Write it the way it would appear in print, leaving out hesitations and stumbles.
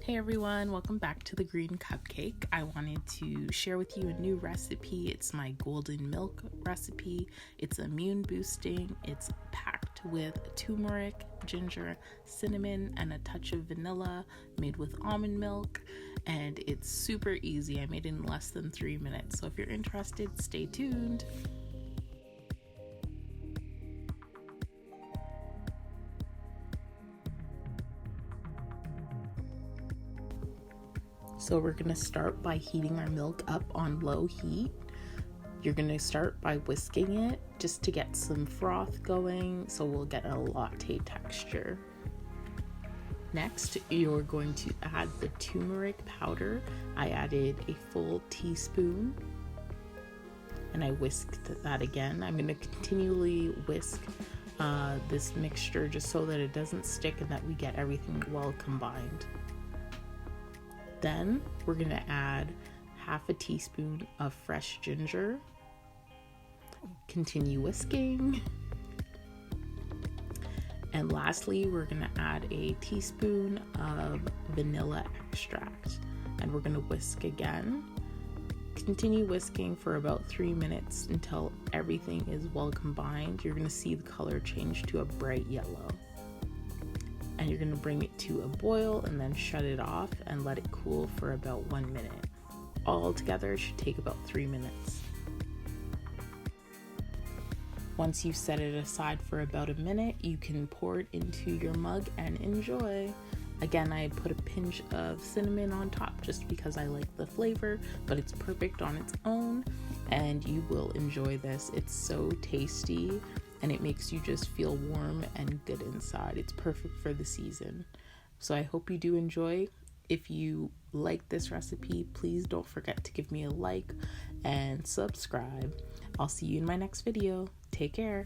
Hey everyone, welcome back to the Green Cupcake. I wanted to share with you a new recipe. It's my golden milk recipe. It's immune boosting. It's packed with turmeric, ginger, cinnamon, and a touch of vanilla, made with almond milk. And it's super easy. I made it in less than 3 minutes. So if you're interested, stay tuned. So we're going to start by heating our milk up on low heat. You're going to start by whisking it just to get some froth going, so we'll get a latte texture. Next, you're going to add the turmeric powder. I added a full teaspoon and I whisked that again. I'm going to continually whisk this mixture just so that it doesn't stick and that we get everything well combined. Then we're going to add half a teaspoon of fresh ginger. Continue whisking. And lastly, we're going to add a teaspoon of vanilla extract. And we're going to whisk again. Continue whisking for about 3 minutes until everything is well combined. You're going to see the color change to a bright yellow. And you're going to bring it to a boil and then shut it off and let it cool for about 1 minute. All together it should take about 3 minutes. Once you've set it aside for about a minute, you can pour it into your mug and enjoy. Again, I put a pinch of cinnamon on top just because I like the flavor, but it's perfect on its own and you will enjoy this. It's so tasty. And it makes you just feel warm and good inside. It's perfect for the season. So I hope you do enjoy. If you like this recipe, please don't forget to give me a like and subscribe. I'll see you in my next video. Take care.